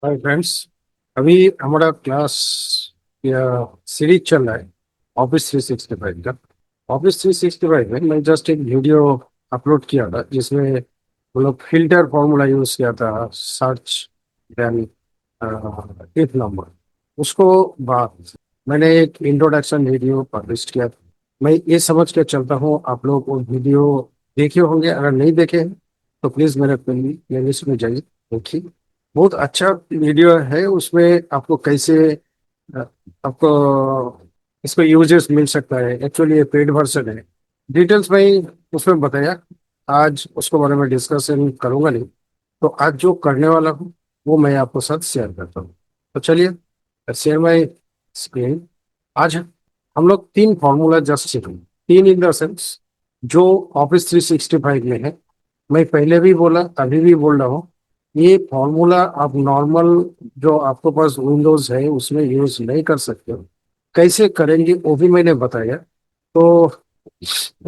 Hi friends. अभी हमारा class या सीरीज चल रहा है ऑफिस 365 का। ऑफिस 365 में मैं जस्ट एक वीडियो अपलोड किया था जिसमें वो लोग फिल्टर फॉर्मूला यूज किया था, सर्च देन इफ नंबर। उसको बाद मैंने एक इंट्रोडक्शन वीडियो पब्लिश किया था। मैं ये समझ के चलता हूँ आप लोग वो वीडियो देखे होंगे, अगर नहीं देखे हैं तो प्लीज मेरे प्लेलिस्ट में जाइए, देखिए। बहुत अच्छा वीडियो है। उसमें आपको कैसे अ, आपको इसको यूजेस मिल सकता है। एक्चुअली ये पेड वर्जन है। डिटेल्स में उसमें बताया। आज उसके बारे में डिस्कशन करूंगा नहीं, तो आज जो करने वाला हूँ वो मैं आपको साथ शेयर करता हूँ। तो चलिए, शेयर माई स्क्रीन। आज हम लोग तीन फॉर्मूला जस्ट सीखेंगे। तीन इन द सेंस जो ऑफिस 365 में है। मैं पहले भी बोला, अभी भी बोल रहा हूँ, ये फॉर्मूला आप नॉर्मल जो आपके पास विंडोज है उसमें यूज नहीं कर सकते हो। कैसे करेंगे वो भी मैंने बताया। तो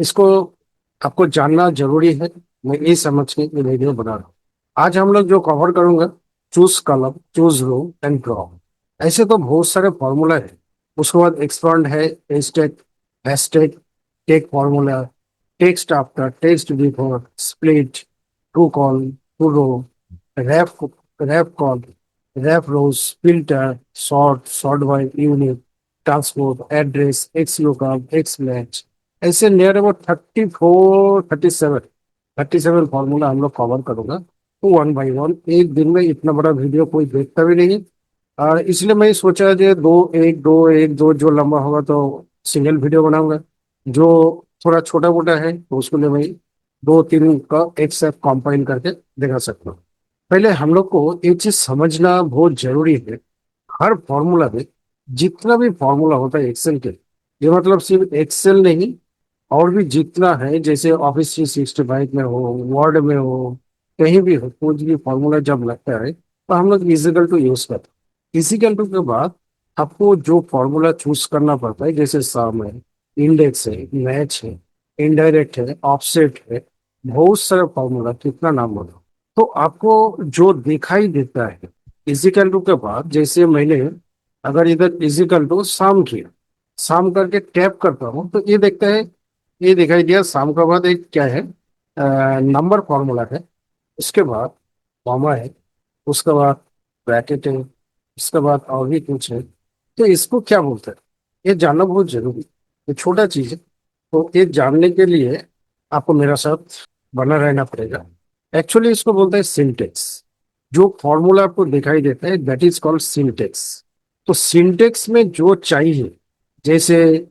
इसको आपको जानना जरूरी है। मैं ये समझ के ये वीडियो बना रहा हूँ। आज हम लोग जो कवर करूंगा, चूज कलम, चूज रो एंड ड्रॉ। ऐसे तो बहुत सारे फॉर्मूला है। उसके बाद एक्सपांड है, stack, hashtag, take formula, text after, text before, split, to col, to row, wrap, wrap col, wrap rows, filter, sort, sort by unit, transport, address, X lookup, X match. ऐसे near about 34 37 formula हम लोग cover करूंगा। तो one by one, एक दिन में इतना बड़ा वीडियो कोई देखता भी नहीं है। और इसलिए मैं सोचा कि दो जो लंबा होगा तो सिंगल वीडियो बनाऊंगा। जो थोड़ा छोटा मोटा है तो उसके लिए मैं दो तीन का एक साथ कंपाइन करके दिखा सकता हूँ। पहले हम लोग को एक चीज समझना बहुत जरूरी है। हर फॉर्मूला में, जितना भी फॉर्मूला होता है एक्सेल के, ये मतलब सिर्फ एक्सेल नहीं, और भी जितना है, जैसे ऑफिस 365 में हो, वर्ड में हो, कहीं भी हो, कुछ भी फॉर्मूला जब लगता है तो हम लोग इजिकल टू यूज करते हैं। इजिकल टू के बाद आपको जो फॉर्मूला चूज करना पड़ता है, जैसे सम है, इंडेक्स है, मैच है, इनडायरेक्ट है, ऑफसेट है, बहुत सारे फॉर्मूला, कितना नाम बोलो। तो आपको जो दिखाई देता है इजिकल टू के बाद, जैसे मैंने अगर इधर इजिकल टू सम किया, सम करके टैप करता हूँ तो ये देखता है, ये दिखाई दिया। शाम का बाद एक क्या है, नंबर फॉर्मूला है। उसके बाद कॉमा है। उसके बाद ब्रैकेट है। उसके बाद और भी कुछ है। तो इसको क्या बोलते हैं, ये जानना बहुत जरूरी है। ये छोटा चीज है, तो ये जानने के लिए आपको मेरा साथ बना रहना पड़ेगा। एक्चुअली इसको बोलते हैं सिंटेक्स। जो फॉर्मूला आपको दिखाई देता है दैट इज कॉल्ड सिंटेक्स। तो सिंटेक्स में जो चाहिए, जैसे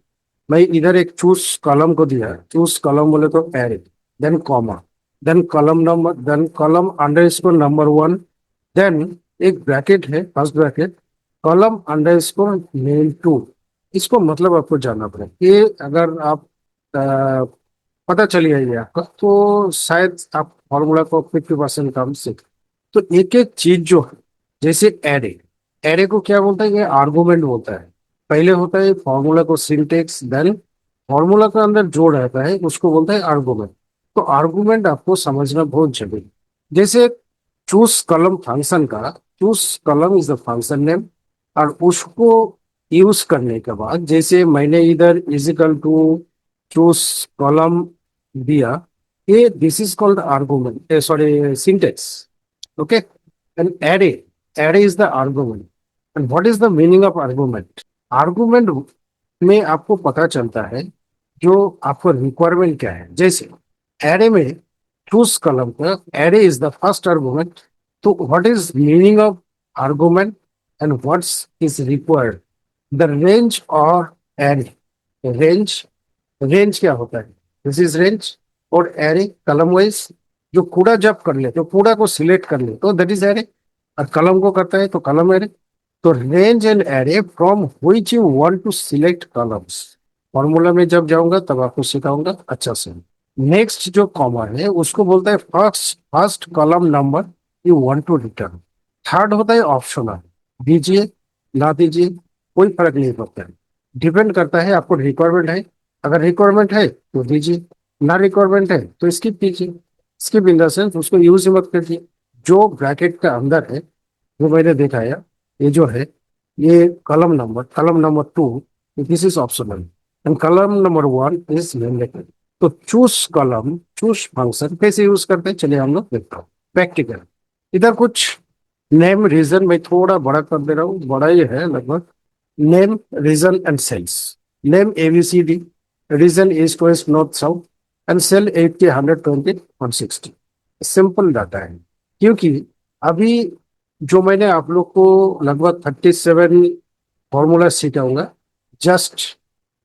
मैं इधर एक चूज कॉलम को दिया, चूज कॉलम बोले तो array, then comma, then column number, then column under score number one, then एक ब्रैकेट है, first bracket, column under score num two. इसको मतलब आपको जानना पड़ेगा। ये अगर आप पता चली जाएगी आपका, तो शायद आप फॉर्मूला को 50% कम सीख। तो एक एक चीज जो है, जैसे एरे, एरे को क्या बोलता है, ये आर्गुमेंट बोलता है। पहले होता है फॉर्मूला को सिंटेक्स, देन फॉर्मूला के अंदर जो रहता है उसको बोलता है आर्गुमेंट। तो आर्गुमेंट आपको समझना बहुत जरूरी है। जैसे चूज कलम फंक्शन का, चूज कलम इज द फंक्शन नेम, और उसको यूज करने के बाद जैसे मैंने इधर इजिकल टू चूज कॉलम दिया, ये this is called argument, sorry syntax. Okay, and array, array is the argument. And what is the meaning of argument? Argument में आपको पता चलता है जो आपको रिक्वायरमेंट क्या है। जैसे एरे में चूज कॉलम का array is the first argument. तो what is meaning of argument and what's is required? The range और एरे। रेंज, रेंज क्या होता है, दिस इज रेंज। और एरे कलम वाइज, जो कूड़ा जब कर ले तो कूड़ा को सिलेक्ट कर ले तो दैट इज एरे। और कलम को करता है तो कलम एरे। तो range and array from which you want to select columns. Formula में जब जाऊंगा तब आपको सिखाऊंगा अच्छा से। नेक्स्ट जो कॉमा है उसको बोलता है first first column number you want to return. Third होता है ऑप्शनल, दीजिए ना दीजिए कोई फर्क नहीं पड़ता है। डिपेंड करता है आपको रिक्वायरमेंट है। अगर रिक्वायरमेंट है तो दीजिए, ना रिक्वायरमेंट है तो स्किप कीजिए। स्किप इन द सेंस उसको यूज ही मत करिए। जो ब्रैकेट का अंदर है जो मैंने देखा है, ये जो है, ये कलम number 2, this is optional, and कलम नंबर 1 इज मैंडेटरी। तो चूज फंक्शन कैसे यूज करते हैं, चलिए हम लोग देखते हैं प्रैक्टिकल। इधर कुछ नेम रीजन में थोड़ा बड़ा कर दे रहा हूँ, बड़ा ही है लगभग। Name, region and sales. Name ABCD, region east west north south, and sale 80, 120, 160। Simple data है, क्योंकि अभी जो मैंने आप लोग को लगभग 37 फॉर्मूला सिखाऊंगा, जस्ट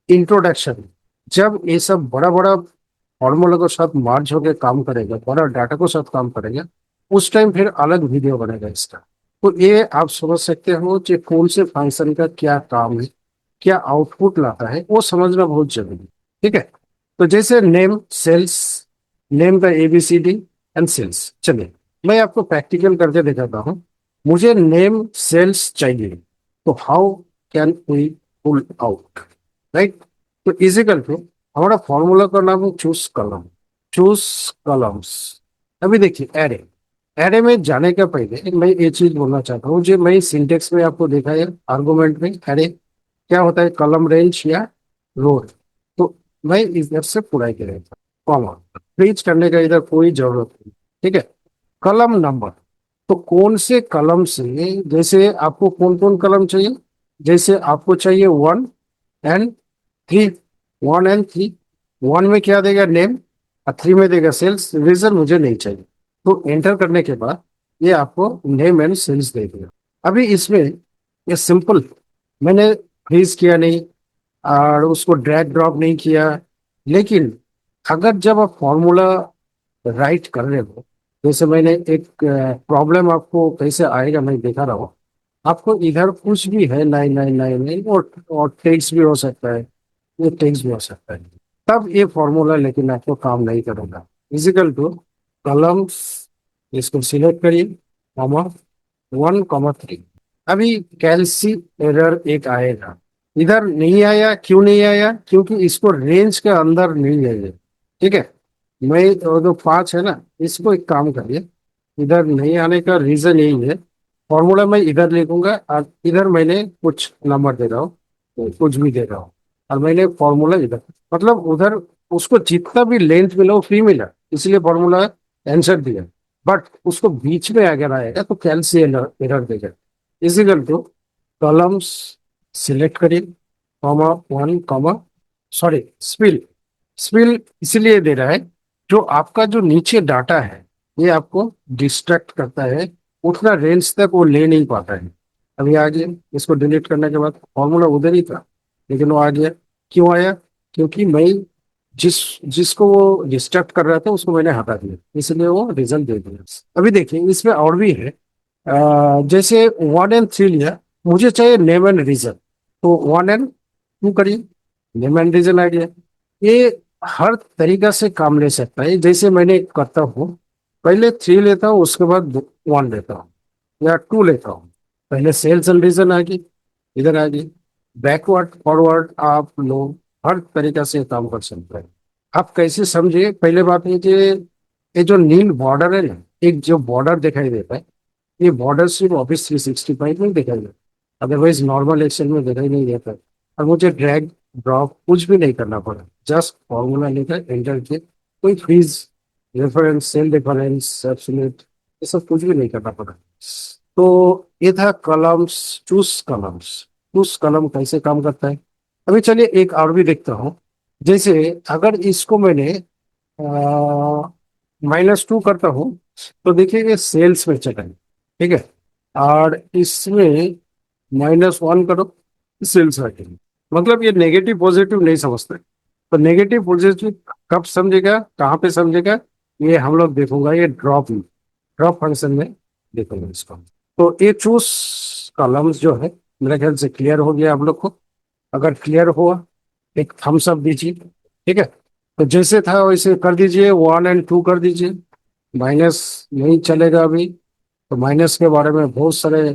इंट्रोडक्शन। जब ये सब बड़ा बड़ा फॉर्मूला के साथ मार्च होकर काम करेगा, बड़ा डाटा को साथ काम करेगा, उस टाइम फिर अलग वीडियो बनेगा इसका। तो ये आप समझ सकते हो कि कौन से फंक्शन का क्या काम है, क्या आउटपुट लाता है, वो समझना बहुत जरूरी है। ठीक है। तो जैसे नेम, सेल्स, नेम का ABCD एंड सेल्स। चलिए मैं आपको प्रैक्टिकल करके दिखाता हूँ। मुझे नेम सेल्स चाहिए, तो how can we pull out, right? तो इजिकल पे हमारा फॉर्मूला का नाम है चूज कलम, चूज कलम्स। अभी देखिए एरे, एरे में जाने का पहले मैं ये चीज बोलना चाहता हूँ, जो मैं सिंटेक्स में आपको देखा है, आर्गुमेंट में एरे क्या होता है, कलम रेंज या रो। तो मैं इधर से पूरा करेगा कॉमा, फ्रीज करने का इधर कोई जरूरत नहीं। ठीक है। कलम नंबर, तो कौन से कलम से, जैसे आपको कौन कौन कलम चाहिए, जैसे आपको चाहिए 1 एंड 3, 1 एंड 3। 1 में क्या देगा, नेम, और 3 में देगा सेल्स। रीजन मुझे नहीं चाहिए, तो एंटर करने के बाद ये आपको नेम एंड सेल्स दे देगा। अभी इसमें ये सिंपल, मैंने फ्रीज किया नहीं और उसको ड्रैग ड्रॉप नहीं किया। लेकिन अगर जब आप फॉर्मूला राइट कर रहे हो, जैसे मैंने एक प्रॉब्लम आपको कैसे आएगा मैं दिखा रहा हूँ। आपको इधर कुछ भी है 9999, और टेक्स्ट भी हो सकता है, ये टेक्स्ट भी हो सकता है, तब ये फॉर्मूला लेकिन आपको काम नहीं करेगा। इजिकल टू कलम्स, इसको सिलेक्ट करिए, कॉमा 1, 3। अभी कैलसी एरर एक आएगा, इधर नहीं आया, क्यों नहीं आया, क्योंकि इसको रेंज के अंदर नहीं है ये। ठीक है। मैं वो जो 5 है ना, इसको एक काम करिए, इधर नहीं आने का रीजन यही है। फॉर्मूला मैं इधर लिखूंगा और इधर मैंने कुछ नंबर दे रहा हूँ, तो कुछ भी दे रहा हूँ, और मैंने फॉर्मूला इधर, मतलब उधर उसको जितना भी लेंथ मिला वो फ्री मिला, इसलिए फॉर्मूला आंसर दिया। बट उसको बीच में अगर आएगा तो कैलसी एरर एरर देगा। इजिकल टू कॉलम्स, सिलेक्ट करिए, कॉमा 1, सॉरी स्पिल, स्पिल इसलिए दे रहा है, जो आपका जो नीचे डाटा है ये आपको डिस्ट्रैक्ट करता है, उतना रेंज तक वो ले नहीं पाता है। अभी आ गया, इसको डिलीट करने के बाद फॉर्मूला उधर ही था, लेकिन वो आ गया। क्यों आया, क्योंकि मैं जिस जिसको वो डिस्ट्रैक्ट कर रहा था उसको मैंने हटा दिया, इसलिए वो रिजल्ट दे दिया। अभी देखिए इसमें और भी है। जैसे 1 एंड 3 लिया, मुझे चाहिए नेम एंड रीजन, तो 1 एंड 2 करिए, नेम एंड रीजन आ गया। ये हर तरीका से काम ले सकता है, जैसे मैंने करता हूँ, पहले 3 लेता हूँ, उसके बाद 1 लेता हूँ या 2 लेता हूँ। पहले सेल्स एंड रीजन आ गई, इधर आ गई, बैकवर्ड फॉरवर्ड आप लोग हर तरीका से काम कर सकते हैं। आप कैसे समझिए, पहले बात है कि ये जो नील बॉर्डर है ना, एक जो बॉर्डर दिखाई देता है, ये बॉर्डर सिर्फ ऑफिस 365 में दिखाई देता है, अदरवाइज नॉर्मल एक्सेल में दिखाई नहीं देता है। और मुझे ड्रैग ड्रॉप कुछ भी नहीं करना पड़ा, जस्ट फॉर्मूला लेकर एंटर किए, कोई freeze, reference, cell reference, absolute, ये सब कुछ भी नहीं करना पड़ा। तो ये था कलम्स, चूज कलम्स। चूज कलम कैसे काम करता है, अभी चलिए एक और भी देखता हूँ। जैसे अगर इसको मैंने -2 करता हूँ, तो देखिए ये सेल्स में चला गया। ठीक है। और इसमें -1 करो, सेल्स आ गई। मतलब ये नेगेटिव पॉजिटिव नहीं समझते, तो नेगेटिव पॉजिटिव कब समझेगा, कहाँ पे समझेगा, ये हम लोग देखूंगा, ये ड्रॉप में, ड्रॉप फंक्शन में देखूंगा इसको। तो ये चूज कॉलम्स जो है, मेरे ख्याल से क्लियर हो गया आप लोग को। अगर क्लियर हुआ, एक थम्स अप दीजिए। ठीक है। तो जैसे था वैसे कर दीजिए, 1 एंड 2 कर दीजिए। माइनस नहीं चलेगा अभी, तो माइनस के बारे में बहुत सारे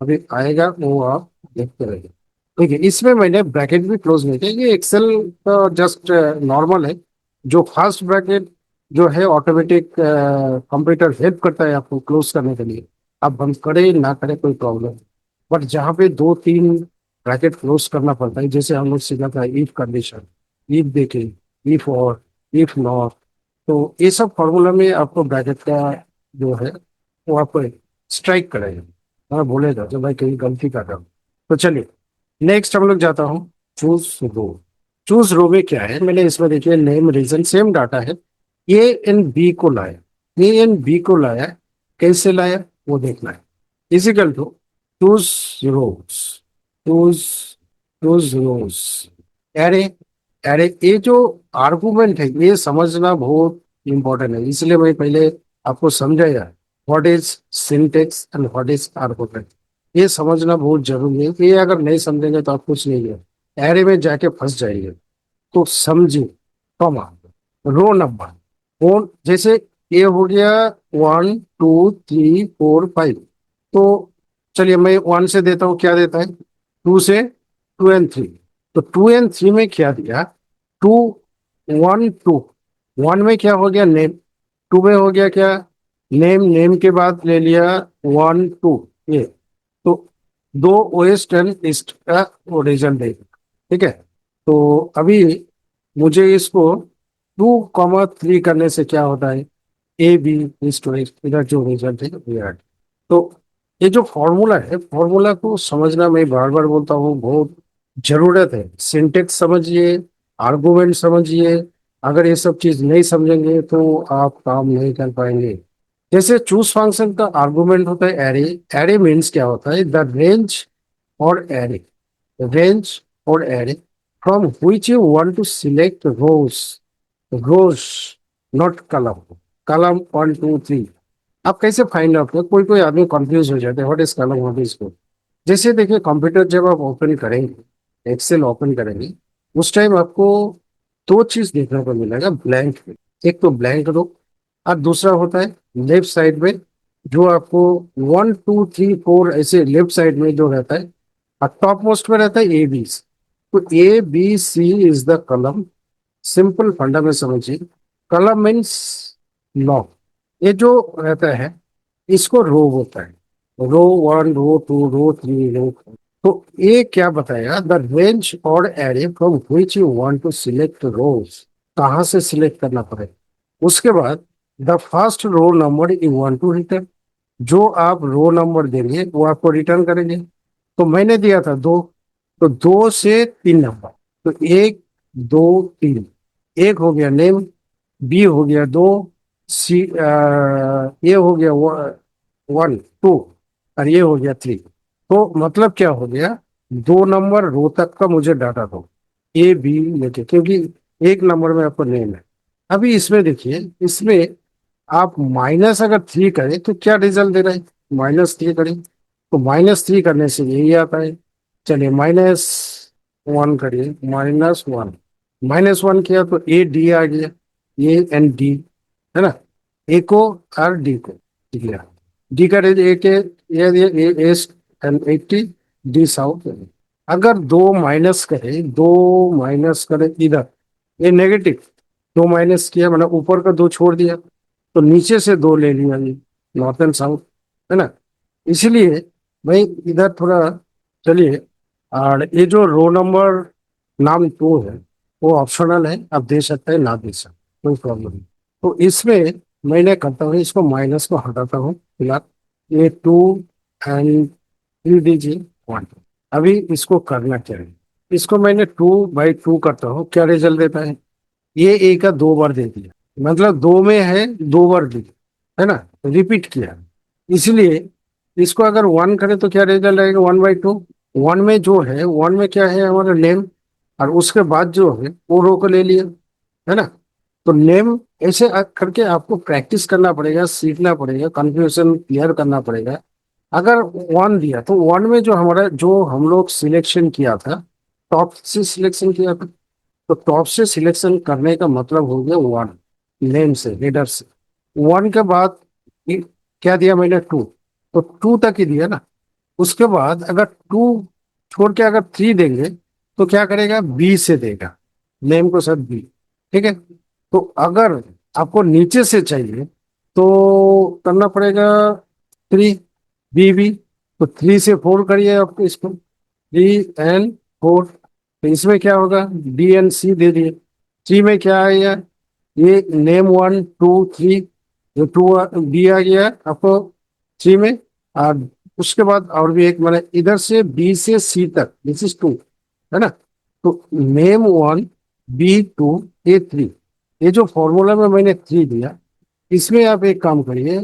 अभी आएगा, वो आप देखते रहिए। ठीक है। इसमें मैंने ब्रैकेट भी क्लोज नहीं किया, ये एक्सेल का जस्ट नॉर्मल है। जो फर्स्ट ब्रैकेट जो है ऑटोमेटिक कंप्यूटर हेल्प करता है आपको क्लोज करने के लिए, आप बंद करें ना करें कोई प्रॉब्लम, बट जहाँ पे दो तीन ब्रैकेट क्लोज करना पड़ता है, जैसे हम लोग सीखा था इफ कंडीशन, इफ देखें, इफ और, इफ नॉट, तो ये सब फॉर्मूला में आपको ब्रैकेट का जो है वो आपको स्ट्राइक करेगा और बोलेगा जो भाई कहीं गलती कर रहा हूँ। तो चलिए नेक्स्ट हम लोग जाता हूँ चूज रो। चूज रो में क्या है, मैंने इसमें देखिए नेम रीजन सेम डाटा है, ए एंड बी को लाया, ए एंड बी को लाया, कैसे लाया वो देखना है। Equal to choose rows, choose choose rows, array, array ये जो आर्गुमेंट है ये समझना बहुत इंपॉर्टेंट है, इसलिए मैं पहले आपको समझाया what is syntax and what is argument. ये समझना बहुत जरूरी है, ये अगर नहीं समझेंगे तो आप कुछ नहीं है, एरे में जाके फंस जाएंगे। तो समझिए, कॉमा, रो नंबर, कौन, जैसे ये हो गया 1 2 3 4 5, तो चलिए मैं 1 से देता हूँ, क्या देता है, 2 से 2 एंड 3, तो 2 एंड 3 में क्या दिया, 2 1 2, 1 में क्या हो गया नेम, 2 में हो गया क्या नेम, नेम के बाद ले लिया 1 2, ये तो दो वेस्ट एंड ईस्ट का ओरिजिन देगा, ठीक है। तो अभी मुझे इसको 2 3 करने से क्या होता है, A B is to X, इधर जो रिजल्ट है विराट। तो ये जो फॉर्मूला है, फॉर्मूला को समझना मैं बार बार बोलता हूँ बहुत जरूरत है। सिंटेक्स समझिए, आर्गुमेंट समझिए, अगर ये सब चीज नहीं समझेंगे तो आप काम नहीं कर पाएंगे। जैसे चूज फंक्शन का आर्गुमेंट होता है एरे, एरे मीन्स क्या होता है, द रेंज और एरे, रेंज और array from which you want to select rows, not column, column 1 2 3। आप कैसे फाइंड आउट करें, कोई कोई आदमी कंफ्यूज हो जाते हैं व्हाट इज कलम व्हाट इज को। जैसे देखिए कंप्यूटर जब आप ओपन करेंगे, एक्सेल ओपन करेंगे, उस टाइम आपको दो चीज देखने को मिलेगा ब्लैंक में, एक तो ब्लैंक रो और दूसरा होता है लेफ्ट साइड में, जो आपको 1 2 3 4 ऐसे लेफ्ट साइड में जो रहता है, और टॉप मोस्ट में रहता है ए बी। तो A B C is the column, simple funda में समझिए, कलम मीन्स लॉ, ये जो रहता है इसको रो होता है, रो 1 रो 2 रो 3 रो। तो ये क्या बताएगा, द रेंज और array from which you want to select rows, कहाँ से सिलेक्ट करना पड़ेगा। उसके बाद the first row number you want to return, जो आप रो नंबर देंगे वो आपको रिटर्न करेंगे। तो मैंने दिया था 2, तो 2 से 3 नंबर, तो 1 2 3, एक हो गया नेम, बी हो गया 2, सी ये हो गया 1 2, और ये हो गया 3। तो मतलब क्या हो गया, 2 नंबर रो तक का मुझे डाटा दो, ए बी लेके, क्योंकि एक नंबर में आपको नेम है। अभी इसमें देखिए, इसमें आप -अगर 3 करें तो क्या रिजल्ट दे रहा है, -3 करें, तो -3 करने से यही आता है। चलिए -1 करिए, -1, -1 किया तो ए डी आ गया, ए एंड डी, है ना, ए को और डी को दिया, डी का रेज ए के, ए ईस्ट एंड 80, डी साउथ। अगर दो माइनस करें इधर, ये नेगेटिव, 2 माइनस किया मतलब ऊपर का 2 छोड़ दिया, तो नीचे से 2 ले लिया, ये नॉर्थ एंड साउथ, है ना। इसलिए भाई इधर थोड़ा चलिए, और ये जो रो नंबर नाम 2 है वो ऑप्शनल है, आप दे सकते हैं ना दे सकते, कोई प्रॉब्लम नहीं। तो इसमें मैंने करता हूँ, इसको माइनस को हटाता हूँ फिलहाल, ये 2 एंड 3 दीजिए 1। अभी इसको करना क्या है, इसको मैंने 2/2 करता हूँ, क्या रिजल्ट देता है, ये ए का 2 बार दे दिया, मतलब 2 में है 2 बार दी, है ना, रिपीट किया। इसलिए इसको अगर 1 करें तो क्या रिजल्ट आएगा, 1/2। 1 में जो है, 1 में क्या है हमारा नेम, और उसके बाद जो है वो रो को ले लिया, है ना। तो नेम ऐसे करके आपको प्रैक्टिस करना पड़ेगा, सीखना पड़ेगा, कंफ्यूजन क्लियर करना पड़ेगा। अगर 1 दिया तो 1 में जो हमारा, जो हम लोग सिलेक्शन किया था, टॉप से सिलेक्शन किया था, तो टॉप से सिलेक्शन करने का मतलब हो गया 1, नेम से, लीडर से। 1 के बाद क्या दिया मैंने, 2, तो 2 तक ही दिया ना। उसके बाद अगर 2 छोड़ के अगर 3 देंगे तो क्या करेगा, बी से देगा, नेम को साथ बी, ठीक है। तो अगर आपको नीचे से चाहिए तो करना पड़ेगा 3, बी तो 3 से 4 करिए आप इसको, 3 and 4। तो इसमें क्या होगा, B and C दे दिए। 3 में क्या है यार, ये नेम 1 2 3, जो 2 B आ गया आपको 3 में। और उसके बाद और भी एक, मैंने इधर से B से C तक, दिस इज 2, है ना। तो नेम 1 B2 A3, ये जो फॉर्मूला में मैंने 3 दिया, इसमें आप एक काम करिए,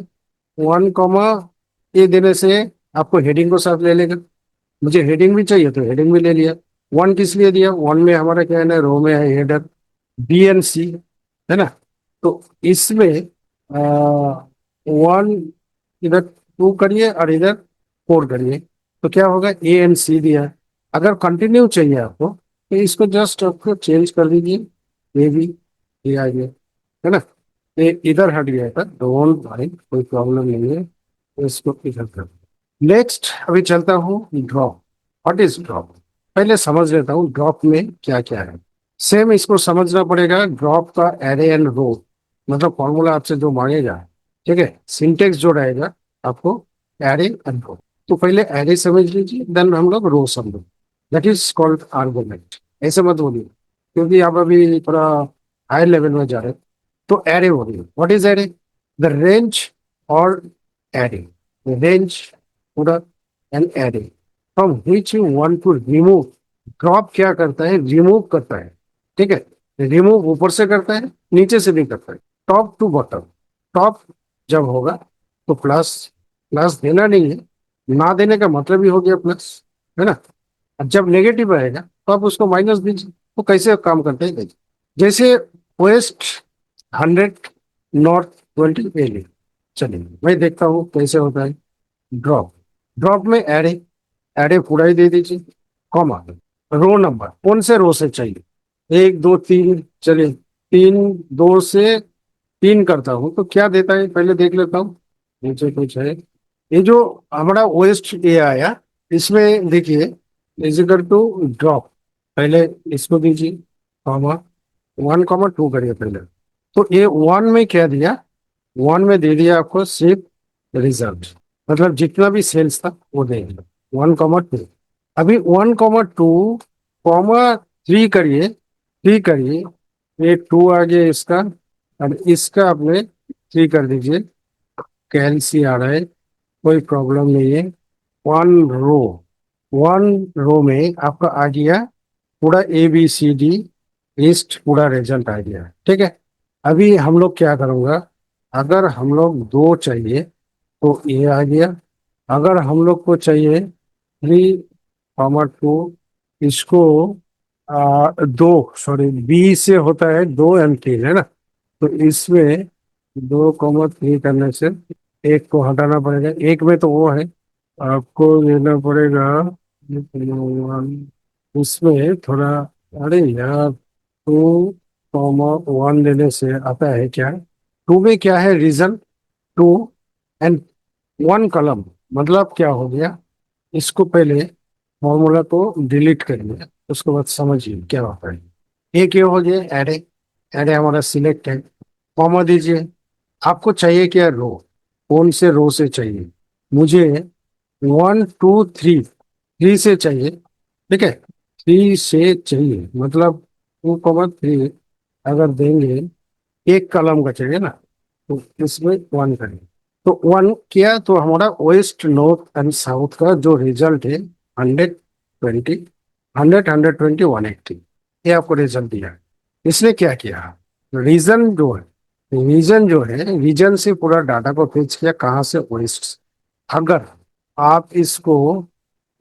1 ए देने से आपको हेडिंग को साथ ले लेगा। मुझे हेडिंग भी चाहिए तो हेडिंग भी ले लिया। 1 किस लिए दिया, 1 में हमारा क्या है ना, रो में है हेडर B and C, है ना। तो इसमें 1 इधर 2 करिए और इधर 4 करिए, तो क्या होगा, A and C दिया। अगर कंटिन्यू चाहिए आपको तो इसको जस्ट आपको चेंज कर दीजिए, ये आ गया, है ना। ये इधर हट गया था, डोंट माइंड, कोई प्रॉब्लम नहीं है। तो इसको इधर कर, नेक्स्ट अभी चलता हूँ ड्रॉप। व्हाट इज ड्रॉप, पहले समझ लेता हूँ ड्रॉप में क्या क्या है। सेम इसको समझना पड़ेगा, ड्रॉप का एरे एंड रो, मतलब फॉर्मूला आपसे जो मांगेगा, ठीक है, सिंटेक्स जो रहेगा आपको, एरे एंड रो। तो पहले एरे समझ लीजिए, देन हम लोग रो समझो, दैट इज कॉल्ड आर्गुमेंट। ऐसे मत बोलिए, क्योंकि आप अभी थोड़ा हाई लेवल में जा रहे हैं। तो एरे बोलिए, what is array, the range और एरे, रेंज पूरा an array from which you want to remove. Drop क्या करता है, रिमूव करता है, ठीक है। रिमूव ऊपर से करता है, नीचे से भी करता है, टॉप टू बॉटम। टॉप जब होगा तो प्लस, प्लस देना नहीं है, ना देने का मतलब ही हो गया प्लस, है ना। और जब नेगेटिव आएगा तो आप उसको माइनस दीजिए। तो कैसे काम करते हैं देखिए, जैसे वेस्ट 100, नॉर्थ 20 ले, चलिए मैं देखता हूँ कैसे होता है ड्रॉप। ड्रॉप में एरे, एरे पूरा ही दे दीजिए, कॉमा, रो नंबर, कौन से रो से चाहिए, 1 2 3, चलिए 3 2 से 3 करता हूँ तो क्या देता है पहले देख लेता हूँ। नीचे कुछ है, ये जो हमारा वेस्ट ये आया, इसमें देखिए इजिकल टू ड्रॉप, पहले इसको दीजिए, कॉमा 1 2 करिए पहले। तो ये 1 में क्या दिया, 1 में दे दिया आपको सिर्फ रिजल्ट, मतलब जितना भी सेल्स था वो दे दिया, 1 2। अभी 1 2 3 करिए, 3 करिए, ये 2 आ गया इसका, और इसका आपने 3 कर दीजिए, कैलसी आ रहा है, कोई प्रॉब्लम नहीं है। 1 रो, 1 रो में आपका आ गया पूरा ABCD लिस्ट, पूरा रिजल्ट आ गया, ठीक है। अभी हम लोग क्या करूँगा, अगर हम लोग 2 चाहिए तो ये आ गया, अगर हम लोग को चाहिए 3 2, इसको 2, सॉरी बी से होता है 2 and 3, है ना। तो इसमें 2 3 करने से एक को हटाना पड़ेगा, एक में तो वो है, आपको लेना पड़ेगा उसमें थोड़ा, अरे यार 2 1 लेने से आता है क्या, 2 में क्या है रीजन, 2 and 1 कलम, मतलब क्या हो गया, इसको पहले फॉर्मूला को डिलीट करिए, उसके बाद समझिए क्या होता है। एक ये हो गया एरे, एरे हमारा सिलेक्ट है, कॉमा दीजिए। आपको चाहिए क्या, रो, कौन से रो से चाहिए, मुझे 1 2 3, 3 से चाहिए, ठीक है, 3 से चाहिए, मतलब 2 3 अगर देंगे, एक कलम का चाहिए ना, तो इसमें 1 करें। तो 1 किया तो हमारा वेस्ट नॉर्थ एंड साउथ का जो रिजल्ट है, 120, 100 120 180, ये आपको रिजल्ट दिया है। इसने क्या किया, रीजन से पूरा डाटा को फेच किया, कहाँ से, वेस्ट। अगर आप इसको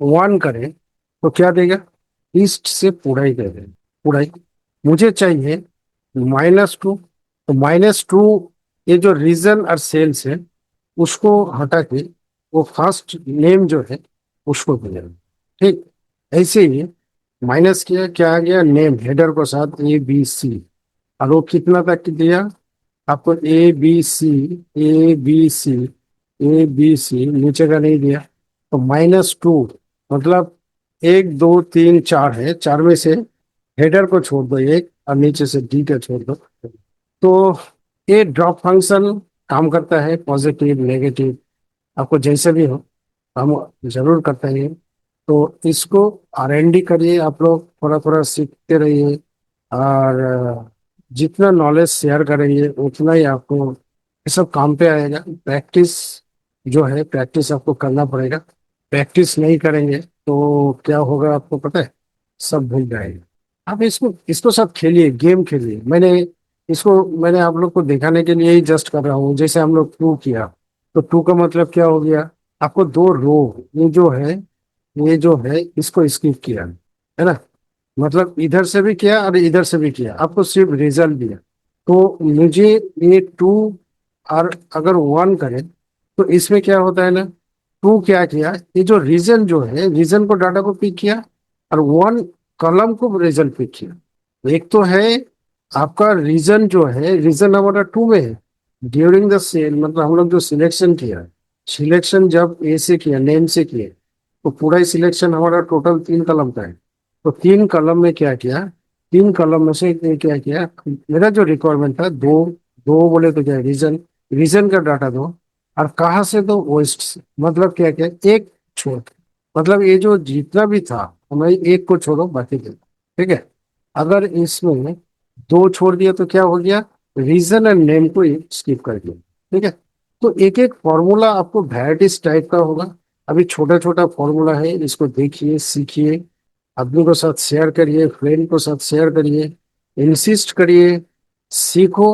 1 करें तो क्या देगा, ईस्ट से पूरा ही दे देगा, पूरा ही। मुझे चाहिए -2, तो -2, ये जो रीजन और सेल्स है उसको हटा के वो फर्स्ट नेम जो है उसको दे देगा, ठीक। ऐसे ही माइनस किया, क्या आ गया, नेम हेडर को साथ ABC, और वो कितना तक दिया आपको, ABC नीचे का नहीं दिया, तो -2, मतलब 1 2 3 4 है, 4 में से हेडर को छोड़ दो एक, और नीचे से डी का छोड़ दो। तो ये ड्रॉप फंक्शन काम करता है, पॉजिटिव नेगेटिव, आपको जैसे भी हो। हम जरूर करते हैं। तो इसको R&D करिए, आप लोग थोड़ा थोड़ा सीखते रहिए। और जितना नॉलेज शेयर करेंगे उतना ही आपको ये सब काम पे आएगा। प्रैक्टिस जो है, प्रैक्टिस आपको करना पड़ेगा। प्रैक्टिस नहीं करेंगे तो क्या होगा आपको पता है? सब भूल जाएंगे। आप इसको इसको सब खेलिए, गेम खेलिए। मैंने आप लोग को दिखाने के लिए ही जस्ट कर रहा हूँ। जैसे हम लोग टू किया, तो टू का मतलब क्या हो गया? आपको दो रो, ये जो है इसको स्किप किया, है ना? मतलब इधर से भी किया और इधर से भी किया, आपको सिर्फ रिजल्ट दिया। तो मुझे ये टू और अगर वन करें तो इसमें क्या होता है ना, टू क्या किया, ये जो रीजन जो है, रीजन को डाटा को पिक किया, और वन कॉलम को रिजल्ट पिक किया। एक तो है आपका रीजन जो है, रीजन हमारा टू में है। ड्यूरिंग द सेल मतलब हम लोग जो सिलेक्शन किया, सिलेक्शन जब ए से किया, नेम से किया, तो पूरा ही सिलेक्शन हमारा टोटल 3 कलम का है। तो 3 कलम में क्या किया, 3 कलम में से क्या किया, मेरा जो रिक्वायरमेंट था दो, दो बोले तो क्या, रीजन, रीजन का डाटा दो। और कहाँ से दो? वेस्ट से। मतलब क्या क्या, एक छोड़, मतलब ये जो जितना भी था, हमें एक को छोड़ो बाकी दो। ठीक है? अगर इसमें दो छोड़ दिया तो क्या हो गया, रीजन एंड नेम को स्किप कर दिया। ठीक है? तो एक एक फॉर्मूला आपको वैराइटीज टाइप का होगा। अभी छोटा छोटा फॉर्मूला है, इसको देखिए, सीखिए, आदमी को साथ शेयर करिए, फ्रेंड को साथ शेयर करिए, इंसिस्ट करिए, सीखो।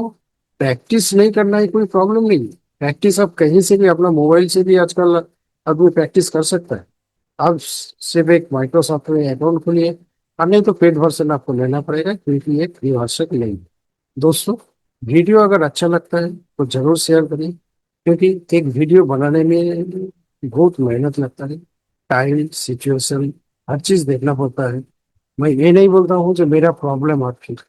प्रैक्टिस नहीं करना है कोई प्रॉब्लम नहीं। प्रैक्टिस आप कहीं से भी, अपना मोबाइल से भी आजकल आदमी प्रैक्टिस कर सकता है। आप सिर्फ एक माइक्रोसॉफ्ट में अकाउंट खोलिए, और नहीं तो पेड वर्जन आपको लेना पड़ेगा, क्योंकि ये फ्री वर्जन नहीं है। दोस्तों, वीडियो अगर अच्छा लगता है तो जरूर शेयर करिए, क्योंकि एक वीडियो बनाने में बहुत मेहनत लगता है। टाइम, सिचुएशन, हर चीज देखना पड़ता है। मैं ये नहीं बोलता हूँ जो मेरा प्रॉब्लम आप ठीक,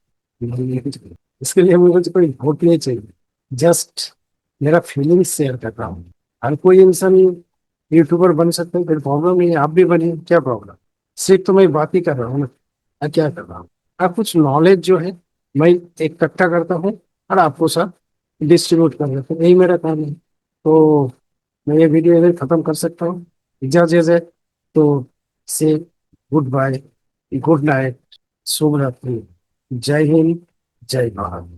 इसके लिए मुझे कोई वोट नहीं चाहिए। जस्ट मेरा फीलिंग्स शेयर कर रहा हूँ। हर कोई इंसान यूट्यूबर बन सकते हैं, कोई प्रॉब्लम नहीं है, आप भी बनिए, क्या प्रॉब्लम? सिर्फ तो मैं बात ही कर रहा हूँ ना, मैं क्या कर रहा हूँ? आप कुछ नॉलेज जो है मैं इकट्ठा करता हूँ और आपको साथ डिस्ट्रीब्यूट कर देता हूँ, यही मेरा काम है। तो मैं ये वीडियो इधर खत्म कर सकता हूँ, इजाजत है। तो से गुड बाय, गुड नाइट, शुभ रात्रि, जय हिंद, जय भारत।